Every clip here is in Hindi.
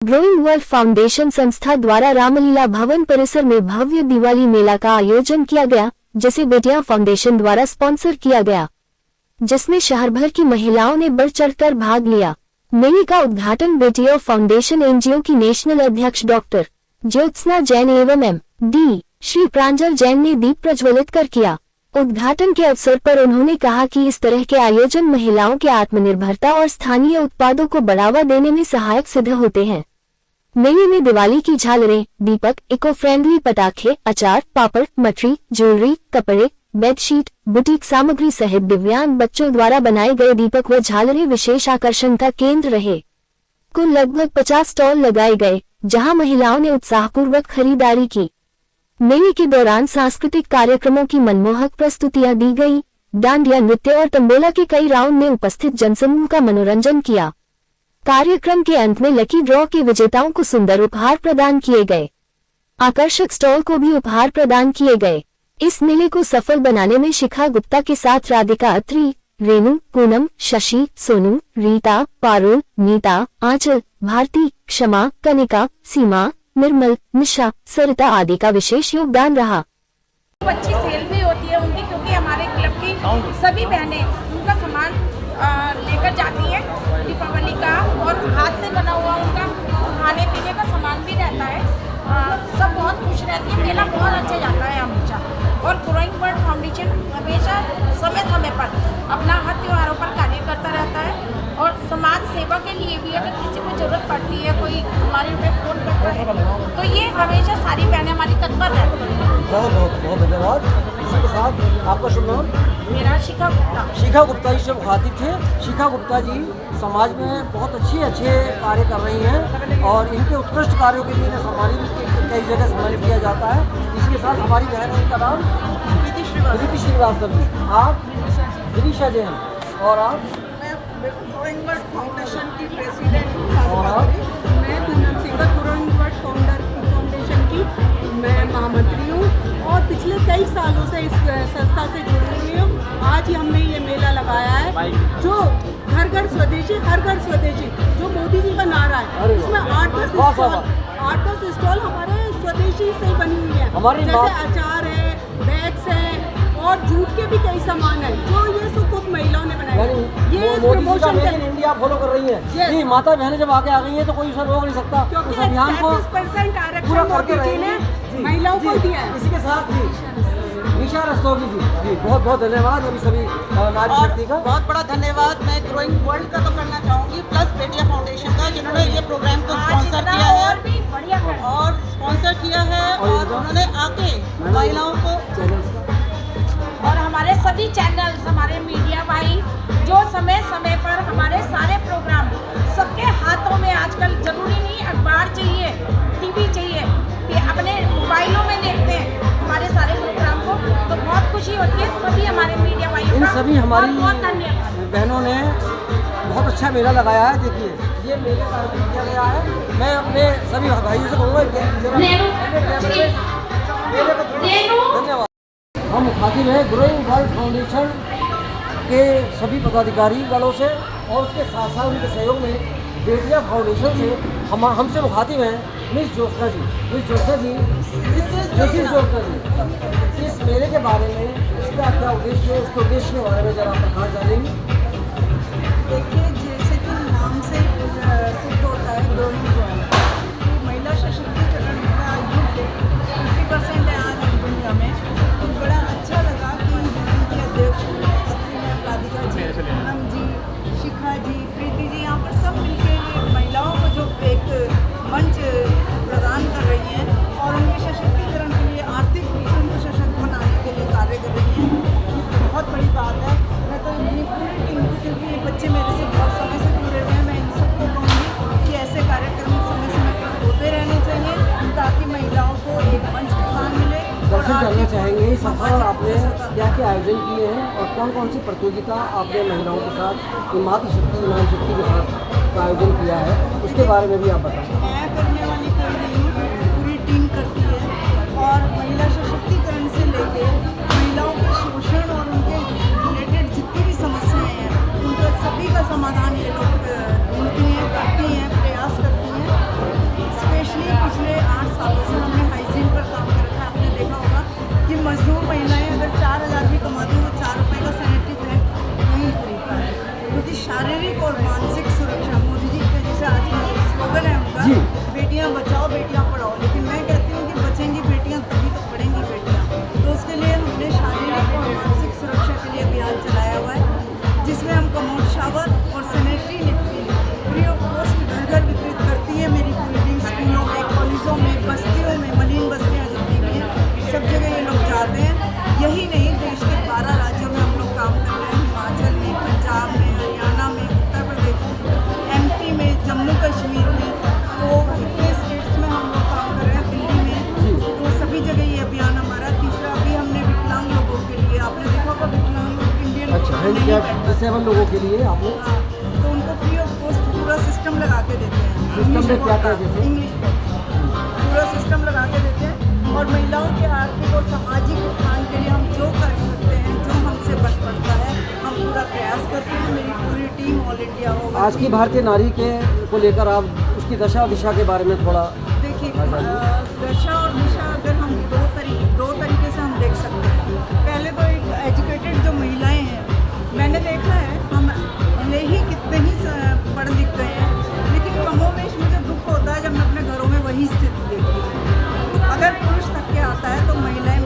ग्रोइंग वर्ल्ड फाउंडेशन संस्था द्वारा रामलीला भवन परिसर में भव्य दिवाली मेला का आयोजन किया गया, जिसे बेटियां फाउंडेशन द्वारा स्पॉन्सर किया गया, जिसमें शहर भर की महिलाओं ने बढ़ चढ़कर भाग लिया। मेले का उद्घाटन बेटियों फाउंडेशन एनजीओ की नेशनल अध्यक्ष डॉक्टर ज्योत्सना जैन एवं एम.डी. श्री प्रांजल जैन ने दीप प्रज्वलित कर किया। उद्घाटन के अवसर पर उन्होंने कहा कि इस तरह के आयोजन महिलाओं के आत्मनिर्भरता और स्थानीय उत्पादों को बढ़ावा देने में सहायक सिद्ध होते हैं। मेले में दिवाली की झालरें, दीपक, इको फ्रेंडली पटाखे, अचार, पापड़, मठरी, ज्वेलरी, कपड़े, बेडशीट, बुटीक सामग्री सहित दिव्यांग बच्चों द्वारा बनाए गए दीपक व झालरें विशेष आकर्षण का केंद्र रहे। कुल लगभग 50 स्टॉल लगाए गए, जहां महिलाओं ने उत्साहपूर्वक खरीदारी की। मेले के दौरान सांस्कृतिक कार्यक्रमों की मनमोहक प्रस्तुतियां दी गई। डांडिया नृत्य और तंबोला के कई राउंड में उपस्थित जनसमूह का मनोरंजन किया। कार्यक्रम के अंत में लकी ड्रॉ के विजेताओं को सुंदर उपहार प्रदान किए गए। आकर्षक स्टॉल को भी उपहार प्रदान किए गए। इस मेले को सफल बनाने में शिखा गुप्ता के साथ राधिका अत्री, रेणु, पूनम, शशि, सोनू, रीता, पारुल, नीता, आंचल, भारती, क्षमा, कनिका, सीमा, निर्मल, निशा, सरिता आदि का विशेष योगदान रहा। अच्छी सेल भी होती है उनकी, क्योंकि हमारे क्लब की सभी बहनें उनका सामान लेकर जाती हैं दीपावली का, और हाथ से बना हुआ उनका खाने पीने का सामान भी रहता है। सब बहुत खुश रहती है। मेला बहुत अच्छा जाता है हमेशा। और ग्रोइंग वर्ल्ड फाउंडेशन हमेशा समय समय पर अपना हर त्योहारों पर कार्य करता रहता है, और समाज सेवा के लिए भी अगर किसी को जरूरत पड़ती है, कोई हमारे पे फोन करता है, तो ये हमेशा सारी बहनें हमारी तत्पर रहती हैं। बहुत बहुत बहुत धन्यवाद। इसी के साथ आपका शुभ नाम? मेरा शिखा गुप्ता। शिखा गुप्ता जी से मुखातिब थे। शिखा गुप्ता जी समाज में बहुत अच्छे कार्य कर रही हैं, और इनके उत्कृष्ट कार्यों के लिए इन्हें सम्मानित कई जगह सम्मानित किया जाता है। इसके साथ हमारी बहन, उनका नाम कृति श्रीवास्तव जी। आप? विदिशा जैन। और आप? ग्रोइंग वर्ल्ड फाउंडेशन की प्रेसिडेंट हूँ। मैं Poonam Singh growing world foundation की मैं महामंत्री हूँ, और पिछले कई सालों से इस संस्था से जुड़ी हुई हूँ। आज ही हमने ये मेला लगाया है, जो घर घर स्वदेशी, हर घर स्वदेशी, जो मोदी जी का नारा है, इसमें 8-10 स्टॉल हमारे स्वदेशी से बनी हुई है। जैसे अचार है, बैग्स है, और जूट के भी कई सामान है, जो ये सब खुद महिलाओं ने बनाए। ये promotion make in India follow कर रही है। ये माता बहनें जब आगे आ गई हैं तो कोई उसे रोक नहीं सकता। उस अभियान को 30% आरक्षण मोदी जी ने महिलाओं को दिया है। इसी के साथ निशा रस्तोगी जी, बहुत बहुत धन्यवाद। अभी सभी नारी शक्ति का बहुत बड़ा धन्यवाद मैं ग्रोइंग वर्ल्ड का तो करना चाहूँगी, प्लस बेटिया फाउंडेशन का, जिन्होंने ये प्रोग्राम को स्पॉन्सर किया है, और उन्होंने आके महिलाओं को, और हमारे सभी चैनल्स, हमारे मीडिया भाई, जो समय समय पर हमारे सारे प्रोग्राम, सबके हाथों में आजकल जरूरी नहीं अखबार चाहिए, टीवी चाहिए, ये अपने मोबाइलों में देखते हैं हमारे सारे प्रोग्राम को, तो बहुत खुशी होती है। सभी हमारे मीडिया भाइयों इन का सभी हमारी बहुत धन्यवाद। बहनों ने बहुत अच्छा मेला लगाया है। देखिए ये मेले का आयोजन किया गया है। मैं अपने सभी भाइयों से कहूँगा धन्यवाद। हम मुखातिब हैं ग्रोइंग वर्ल्ड फाउंडेशन के सभी पदाधिकारी गणों से, और उसके साथ साथ उनके सहयोग में बेटिया फाउंडेशन से हमसे मुखातिब हैं मिस ज्योत्सना जी। मिस ज्योत्सना जी, इस मेले के बारे में, इसका क्या उद्देश्य है, उसके उद्देश्य के बारे में जरा आप बताना चाहेंगे? देखिए, जैसे कि नाम से सिद्ध होता है ग्रोइंग वर्ल्ड, महिला सशक्तिकरण का युग 50% है आज की दुनिया में। तो बड़ा अच्छा लगा कि उनके अध्यक्ष राधिका जी, पूनम जी, शिखा जी, प्रीति जी, यहाँ पर सब मिलकर महिलाओं को जो एक मंच प्रदान कर रही हैं, और उनके सशक्तिकरण के लिए, आर्थिक रूप से उनको सशक्त बनाने के लिए कार्य कर रही हैं। ये बहुत बड़ी बात है। मैं तो मेरी पूरी टीम को, क्योंकि ये बच्चे मेरे से बहुत समय से जुड़े हुए हैं, मैं इन सबको कहूँगी कि ऐसे कार्यक्रम समय समय पर होते रहने चाहिए, ताकि महिलाओं को एक मंच प्रदान मिले। दर्शन करना चाहेंगे सफल आपने क्या क्या आयोजन किए हैं, और कौन कौन सी प्रतियोगिता आपने महिलाओं के साथ, मातृशक्ति नारी शक्ति के साथ का आयोजन किया है, उसके बारे में भी आप बताएं। मैं करने वाली कोई नहीं हूँ, पूरी टीम करती है, और महिला सशक्तिकरण से लेके महिलाओं के शोषण और उनके रिलेटेड जितनी भी समस्याएं हैं, उनका सभी का समाधान ये लोग ढूंढती हैं, करती हैं, प्रयास करती हैं। जी। बेटियां बचाओ बेटियां पढ़ाओ, लेकिन मैं कहती हूँ कि बचेंगी बेटियां तभी तो पढ़ेंगी बेटियां। तो उसके लिए हमने शारीरिक और मानसिक सुरक्षा के लिए अभियान चलाया हुआ है, जिसमें हम कमोड शावर और sanitary napkin free of cost घर घर वितरित करती है मेरी पूरी टीम। स्कूलों में, कॉलेजों में, बस्तियों में, मलिन बस्तियाँ जितनी भी हैं सब जगह ये लोग जाते हैं। यही नहीं, देश के 12 राज्यों में हम लोग काम कर रहे हैं, हिमाचल में, पंजाब में, हरियाणा में, उत्तर प्रदेश में, MP में, जम्मू कश्मीर में, तो इतने स्टेट्स में हम लोग काम कर रहे हैं, दिल्ली में, तो सभी जगह ये अभियान हमारा। तीसरा अभी हमने विकलांग लोगों के लिए, आपने देखा होगा विकलांग लोग इंडियन अच्छा, हैंडीकैप डिसेबल लोगों के लिए आप लोग हाँ, तो उनको फ्री ऑफ कॉस्ट पूरा सिस्टम लगा के देते हैं। सिस्टम में क्या क्या देते हैं? इंग्लिश पूरा सिस्टम लगा के देते हैं। और महिलाओं के आर्थिक और सामाजिक उत्थान के लिए हम जो कर सकते हैं, जो हमसे बन पड़ता है, हम पूरा प्रयास करते हैं। मेरी पूरी टीम ऑल इंडिया होगा। आज की भारतीय नारी के को लेकर आप उसकी दशा और दिशा के बारे में थोड़ा देखिए, दशा और दिशा अगर हम दो तरीके से हम देख सकते हैं। पहले तो एक एजुकेटेड जो महिलाएं हैं, मैंने देखा है, हम भले ही कितने ही पढ़ लिख गए हैं, लेकिन कमोवेश मुझे दुख होता है जब मैं अपने घरों में वही स्थिति देखती हूँ। अगर पुरुष थक के आता है तो महिलाएं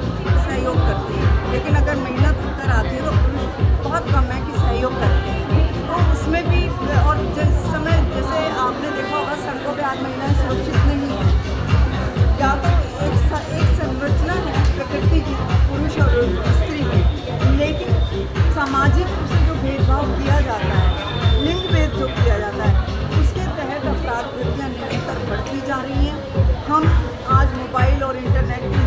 सहयोग करती हैं, लेकिन अगर महिला थक कर आती है तो पुरुष बहुत कम है कि सहयोग करते हैं। तो उसमें भी, और जिस समय जैसे आपने देखा होगा सड़कों पे आज महिलाएं सुरक्षित नहीं हैं, या तो एक संरचना है प्रकृति की पुरुष और स्त्री की, लेकिन सामाजिक रूप से जो भेदभाव किया जाता है, लिंग भेद जो किया जाता है, उसके तहत अपराध वृत्तियाँ निरंतर बढ़ती जा रही हैं। हम आज मोबाइल और इंटरनेट की